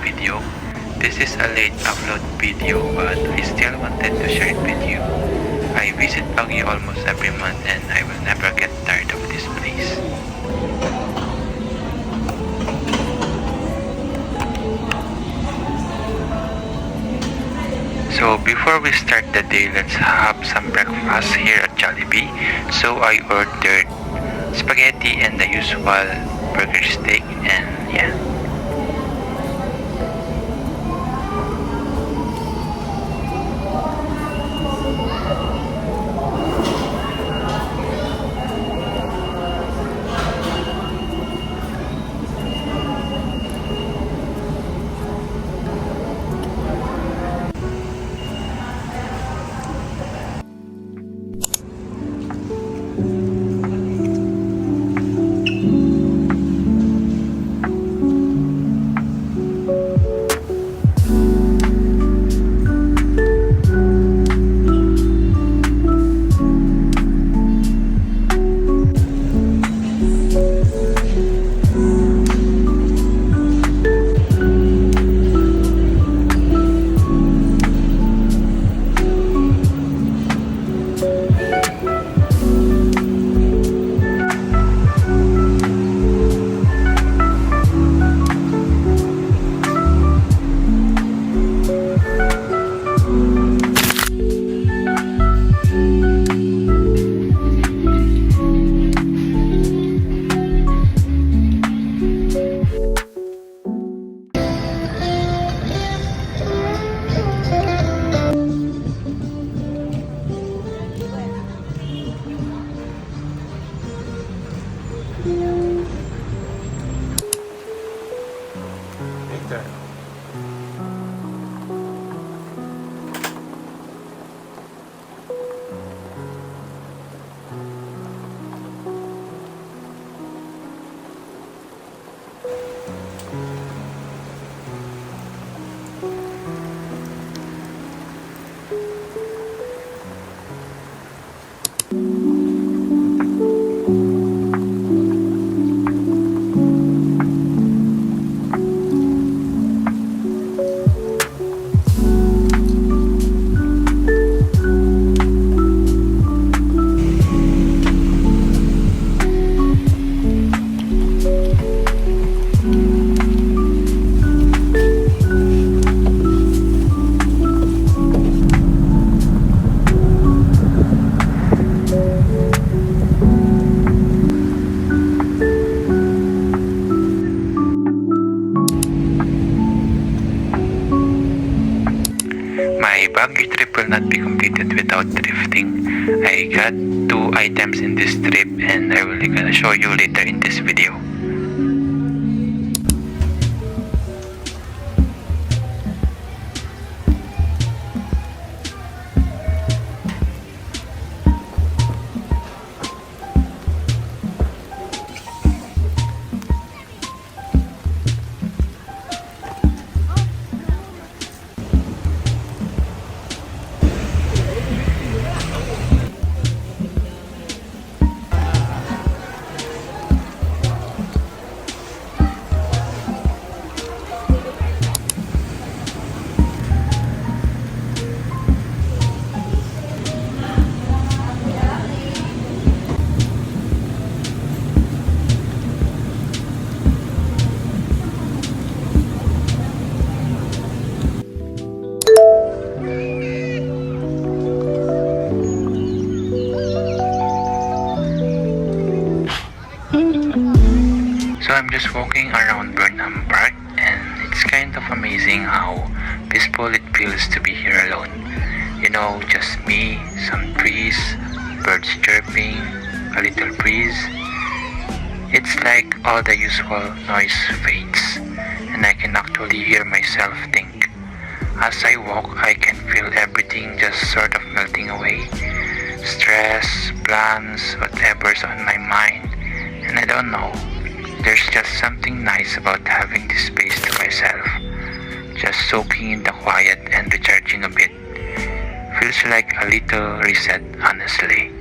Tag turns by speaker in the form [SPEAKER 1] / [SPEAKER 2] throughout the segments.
[SPEAKER 1] video. This is a late upload video, but I still wanted to share it with you. I visit Baguio almost every month and I will never get tired of this place. So before we start the day, let's have some breakfast here at Jollibee. So I ordered spaghetti and the usual burger steak, and yeah. My Baguio trip will not be completed without thrifting. I got 2 items in this trip and I will gonna show you later in this video. So I'm just walking around Burnham Park and it's kind of amazing how peaceful it feels to be here alone. You know, just me, some trees, birds chirping, a little breeze. It's like all the usual noise fades and I can actually hear myself think. As I walk, I can feel everything just sort of melting away. Stress, plans, whatever's on my mind. And I don't know. There's just something nice about having this space to myself. Just soaking in the quiet and recharging a bit. Feels like a little reset, honestly.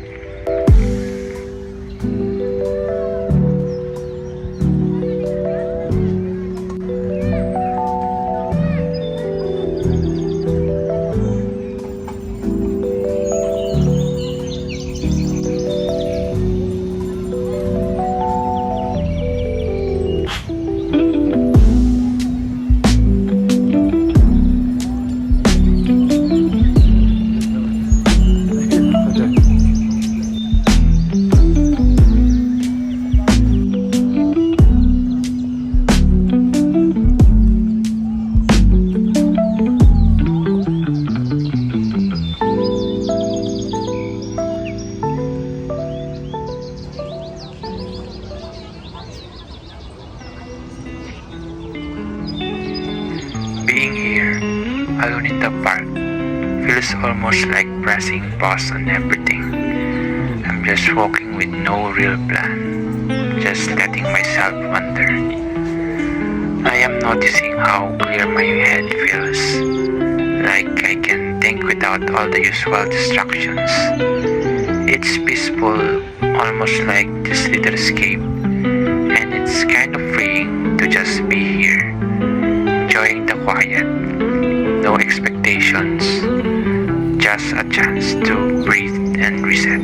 [SPEAKER 1] here, alone in the park, feels almost like pressing pause on everything. I'm just walking with no real plan, just letting myself wander. I am noticing how clear my head feels, like I can think without all the usual distractions. It's peaceful, almost like this little escape, and it's kind of freeing to just be here, enjoying the quiet, no expectations, just a chance to breathe and reset.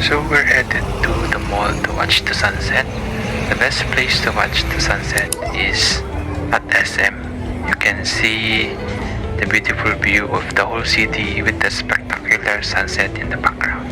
[SPEAKER 1] So we're headed to the mall to watch the sunset. The best place to watch the sunset is at SM. You can see the beautiful view of the whole city with the spectacular sunset in the background.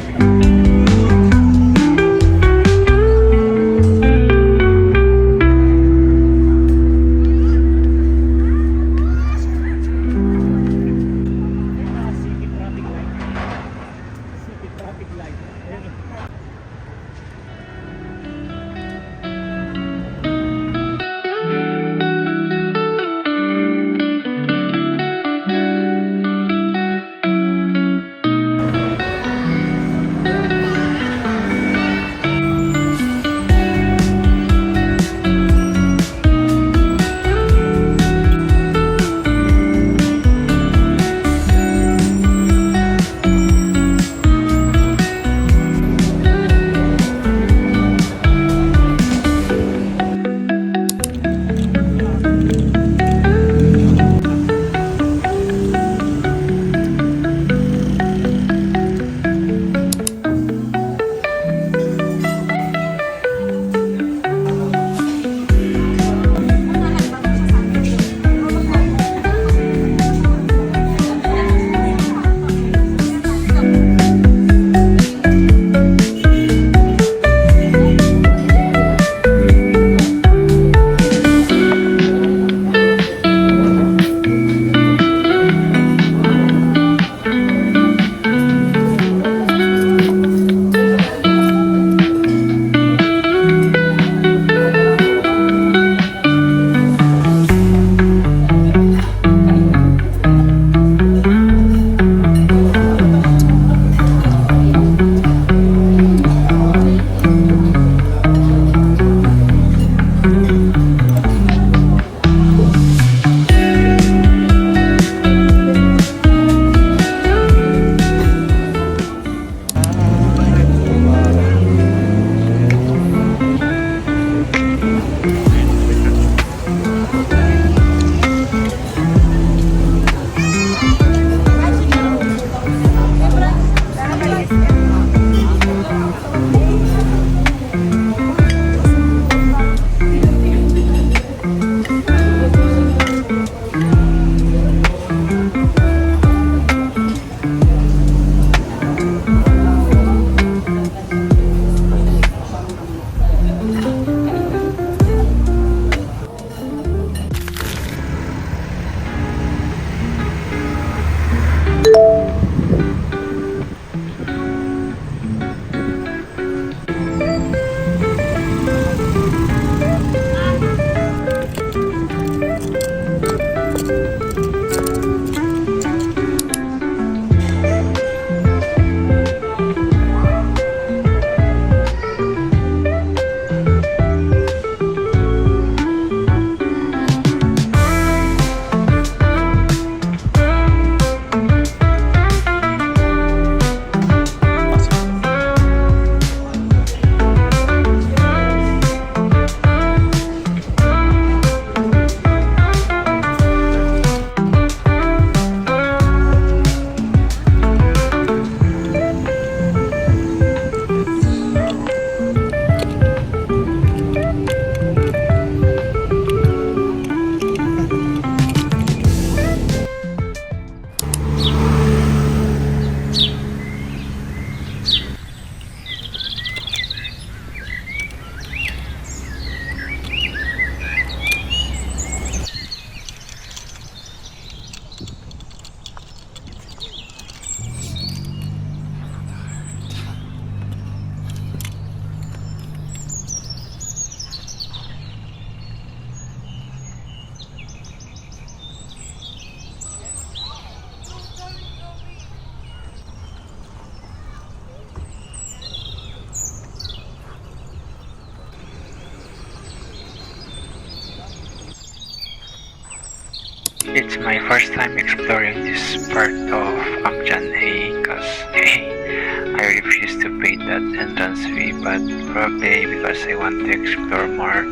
[SPEAKER 1] It's my first time exploring this part of Akjan because I refuse to pay that entrance fee, but probably because I want to explore more,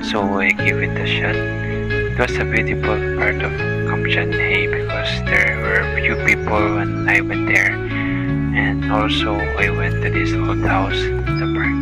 [SPEAKER 1] so I give it a shot. It was a beautiful part of Akjan because there were few people when I went there, and also I went to this old house in the park.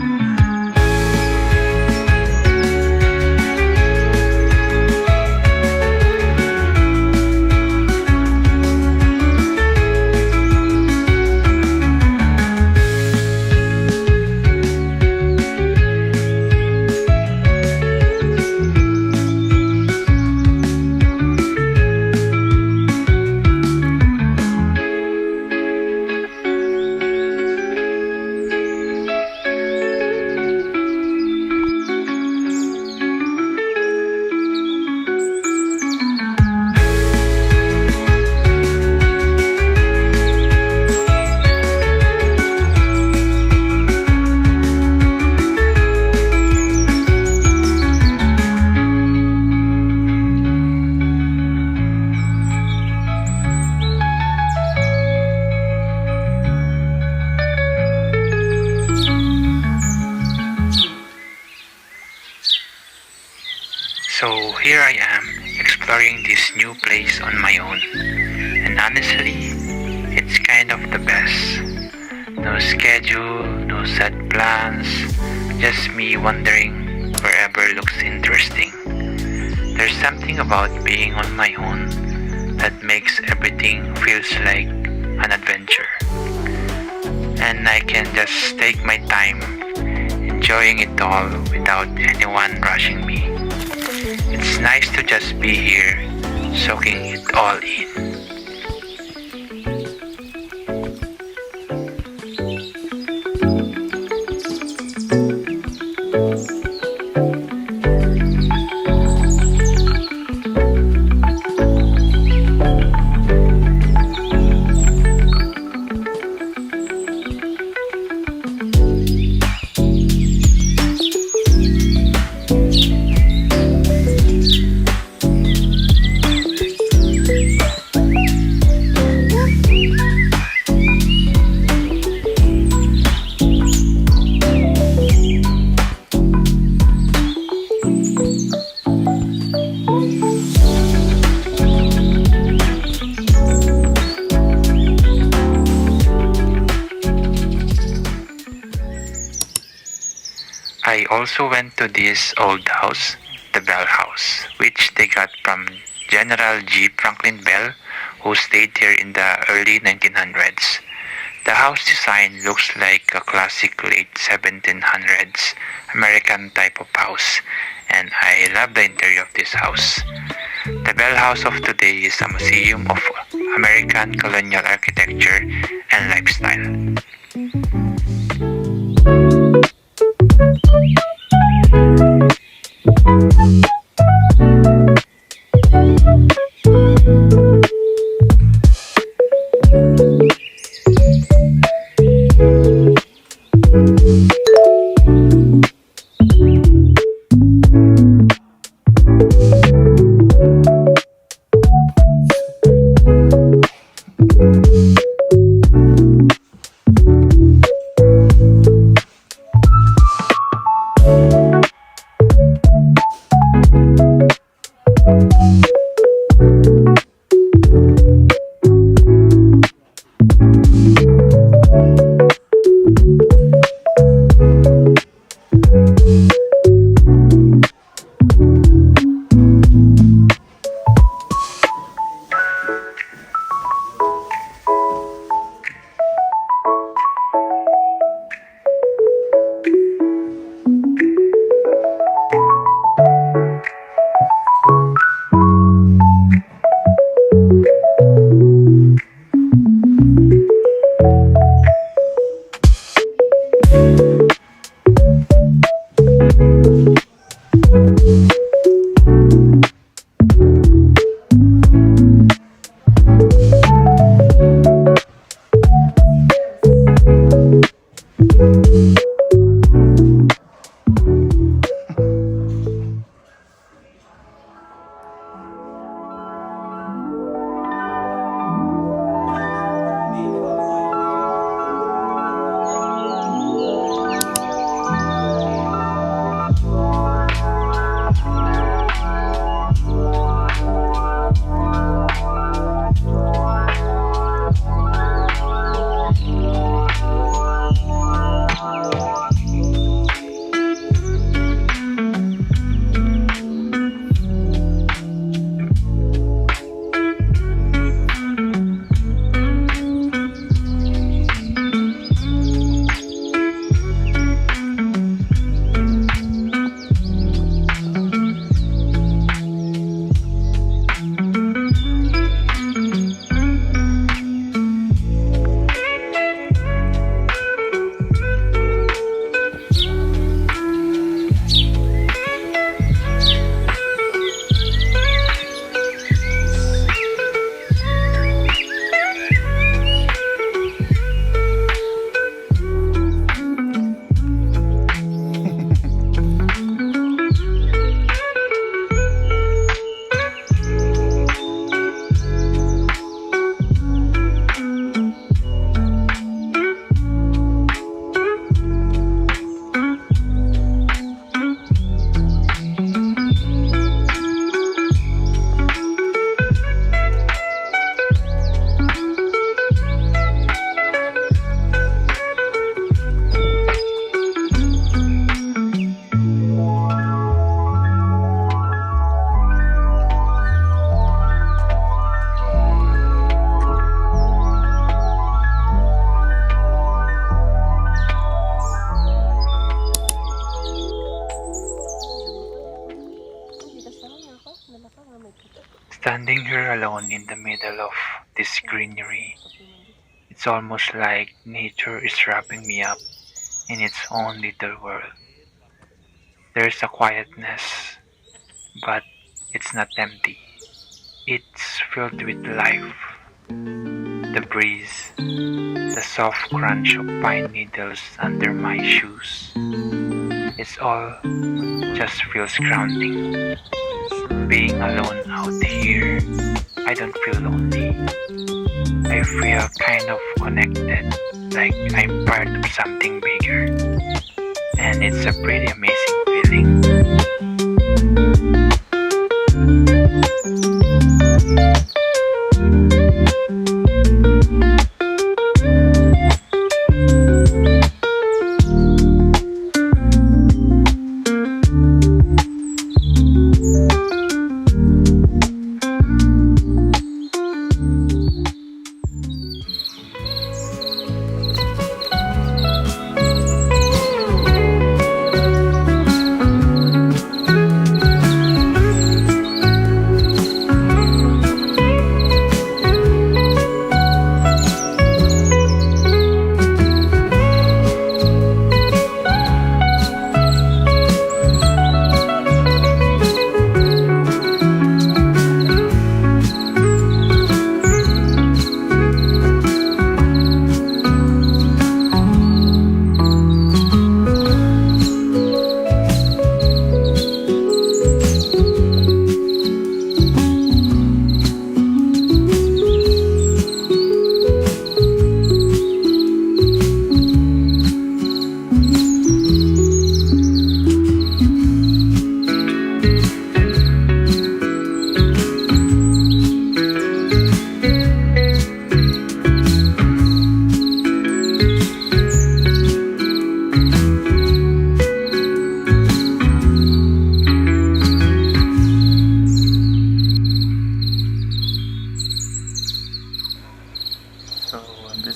[SPEAKER 1] So here I am, exploring this new place on my own. And honestly, it's kind of the best. No schedule, no set plans, just me wandering wherever looks interesting. There's something about being on my own that makes everything feels like an adventure. And I can just take my time, enjoying it all without anyone rushing me. It's nice to just be here, soaking it all in. I also went to this old house, the Bell House, which they got from General G. Franklin Bell, who stayed here in the early 1900s. The house design looks like a classic late 1700s American type of house, and I love the interior of this house. The Bell House of today is a museum of American colonial architecture and lifestyle. Standing here alone in the middle of this greenery, it's almost like nature is wrapping me up in its own little world. There's a quietness, but it's not empty. It's filled with life. The breeze, the soft crunch of pine needles under my shoes. It's all just feels grounding. Being alone out here, I don't feel lonely. I feel kind of connected, like I'm part of something bigger. And it's a pretty amazing feeling.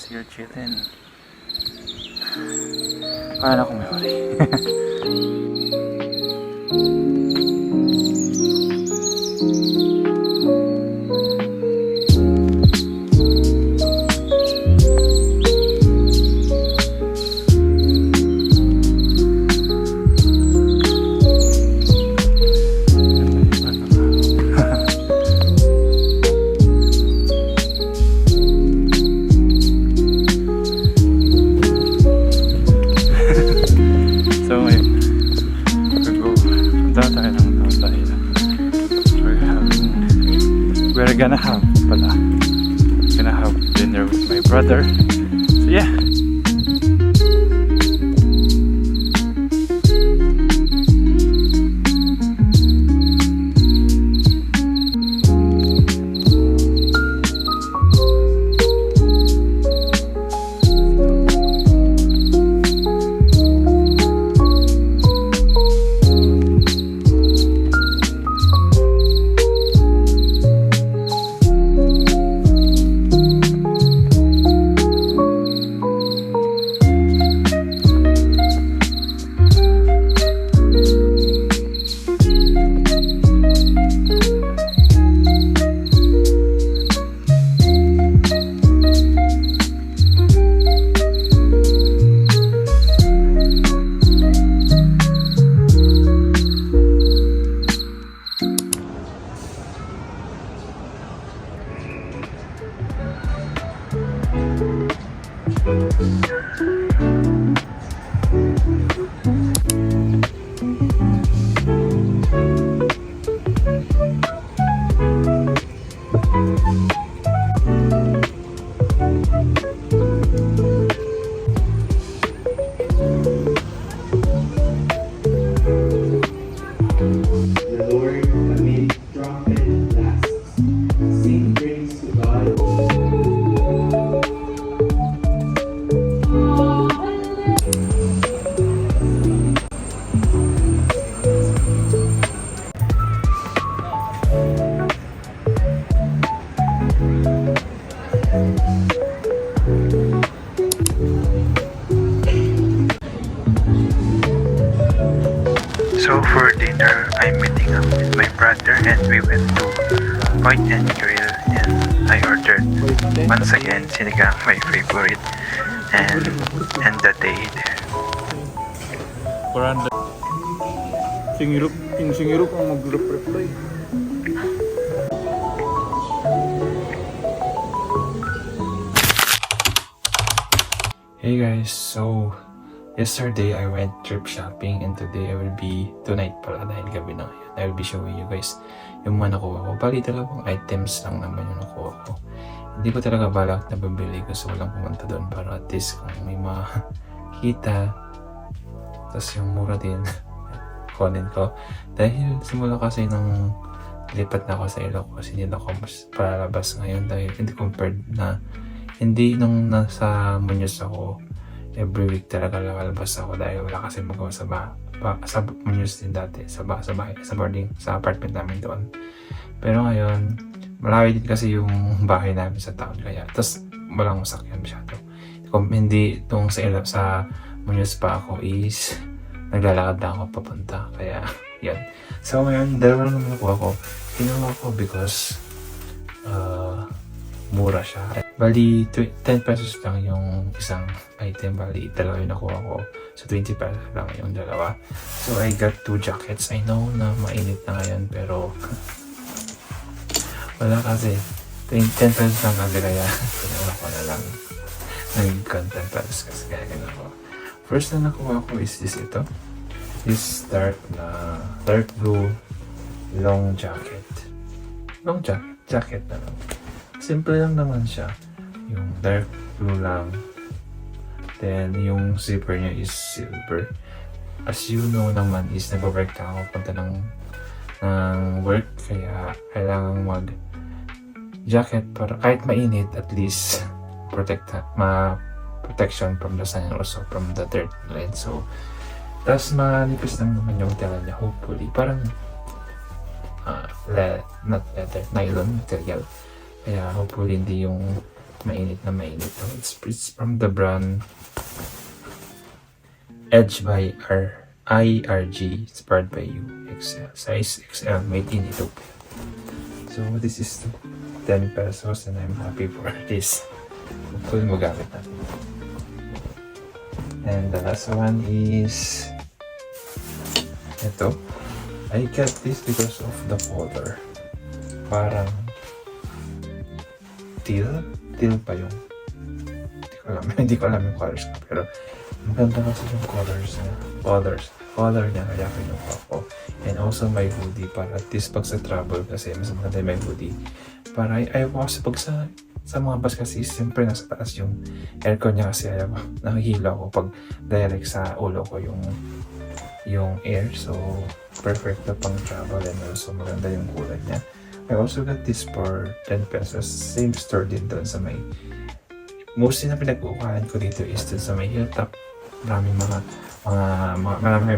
[SPEAKER 1] You're chilling. Paano kung may huli? Gonna have dinner with my brother. So yeah.
[SPEAKER 2] Oh,
[SPEAKER 1] point and grill, and I ordered once again sinigang, my favorite, and the day there.
[SPEAKER 2] Singirup ang mag-reply.
[SPEAKER 1] Hey guys, so yesterday I went thrift shopping, and today tonight pala dahil gabi na ngayon, I will be showing you guys yung mga nakuha ko. Bali dalawang items lang naman yung nakuha ko. Hindi ko talaga balak na bibili, gusto ko lang pumunta doon para at least kung may makita, tapos yung mura din kunin ko. Dahil simula kasi nung lipat na ako sa Ilocos, hindi na ako mas palabas ngayon dahil hindi compared na hindi nung nasa Muñoz ako, every week talaga lalabas ako dahil wala kasi magawa sa Muñoz din dati, sa boarding, sa apartment namin doon. Pero ngayon, malayo din kasi yung bahay namin sa town, kaya tas walang masakyan masyado. Kung hindi itong sa Muñoz pa ako is naglalakad na ako papunta, kaya yan. So ngayon, dalawa lang naman nakuha ko. Kinuha ko because mura siya. Bali, 10 pesos lang yung isang item. Bali, dalawa yung nakuha ko. So, 20 pesos lang yung dalawa. So, I got 2 jackets. I know na mainit na ngayon, pero wala kasi. 10 pesos lang kasi, kaya kinuha ko na lang. Nag-10 pesos kasi, kaya gano'n. First na nakuha ko is ito. This dark blue long jacket. Long jacket na lang. Simple lang naman siya. Yung dark blue lang. Then, yung zipper niya is silver. As you know naman is nag-work na ako punta ng work. Kaya kailangan mag-jacket para kahit mainit, at least protection from the sun and also from the dirt. Right? So, tapos manipis lang naman yung tela niya. Hopefully, parang not leather, nylon material. Kaya hopefully hindi yung mainit. So, it's from the brand Edge by IRG, inspired by you. XL, size XL, made in Ethiopia. So this is 10 pesos and I'm happy for this. Hopefully magamit natin. And the last one is ito. I got this because of the color. Parang teal pa yung hindi ko alam yung colors ko, pero maganda kasi yung color niya, kaya kinuha ko. And also my hoodie, para at least pag sa travel kasi mas maganda yung my hoodie, para ayaw ko kasi pag sa mga bus kasi siyempre nasa taas yung aircon niya, kasi ayaw ko, nakihilo ako pag direct sa ulo ko yung air. So perfect na pang travel, and also maganda yung kulay niya. I also got this for 10 pesos. Same store din doon sa may... Mostly na pinag-uukahan ko dito is doon sa may hilltop. Maraming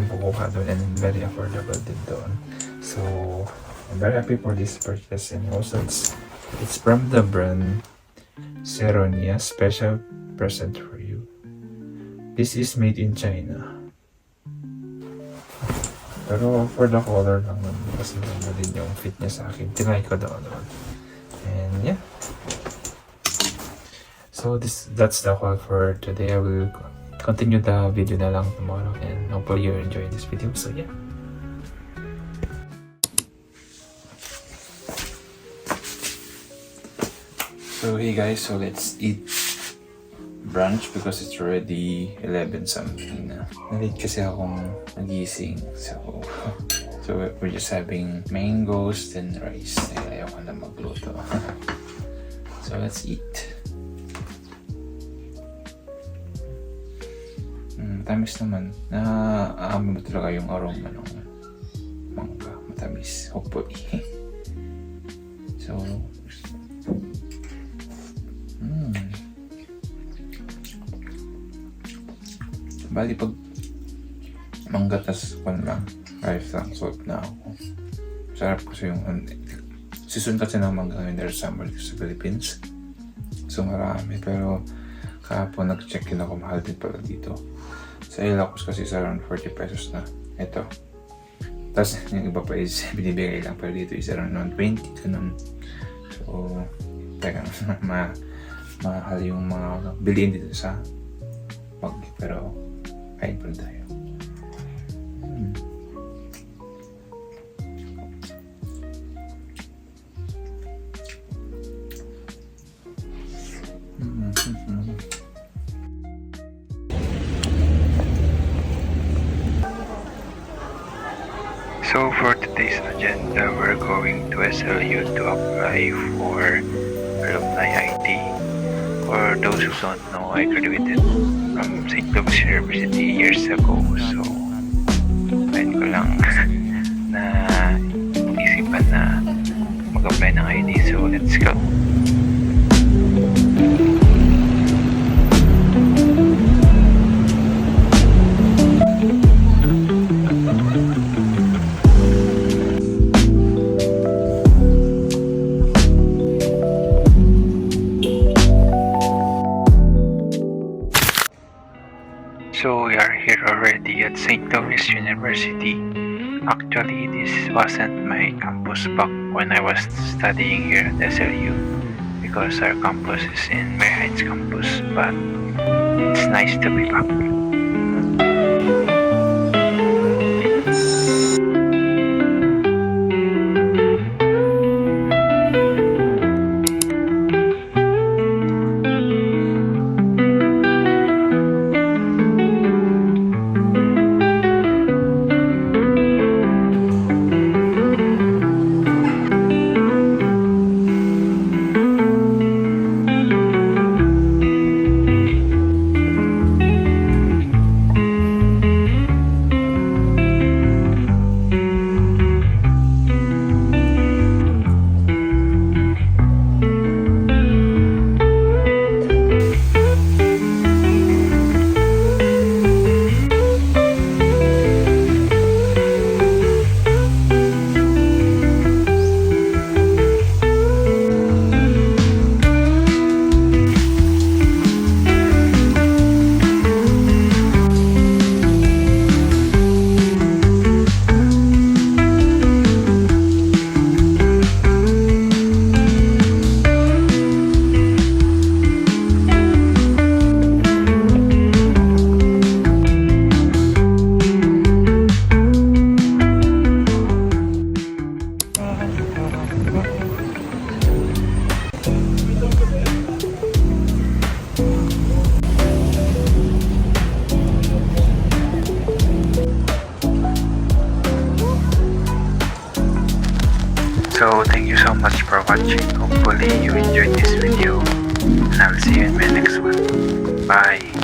[SPEAKER 1] pukuha doon, and very affordable din doon. So, I'm very happy for this purchase. And also, it's from the brand Seronia. Special present for you. This is made in China. Pero for the color lang naman, kasi ganda din yung fit niya sa akin. Tinry ko doon. And yeah. So that's the haul for today. I will continue the video na lang tomorrow, and hopefully you enjoy this video. So yeah. So hey guys, so let's eat brunch because it's already 11 something na. Nalate kasi akong nagising. So we're just having mangoes and rice. Ayaw ko na magluto. So let's eat. Matamis naman. Naaamoy mo talaga yung aroma ng mangga. Matamis. Hopefully. So bali pag mangga tas lang, rice lang, salt na ako. Sarap kasi yung season kasi ng mangga ngayon, there's summer sa Philippines. So marami, pero kahapon nag-check-in ako, mahal din pala dito. Sa Ilocos kasi is around 40 pesos na. Ito. Tapos yung iba pa is binibigay lang, pero dito is around 20, ganun.
[SPEAKER 3] teka, mahal yung mga bilihin dito sa Baguio. Pero kain pa rin tayo.
[SPEAKER 1] So for today's agenda, we're going to SLU to apply for alumni ID. For those who don't know, I graduated from St. Louis University years ago. So, ngayon ko lang na isipan na mag-apply ng ID. So, let's go. So we are here already at St. Louis University. Actually, this wasn't my campus back when I was studying here at SLU because our campus is in May Heights campus, but it's nice to be back. So thank you so much for watching. Hopefully you enjoyed this video, and I'll see you in my next one. Bye.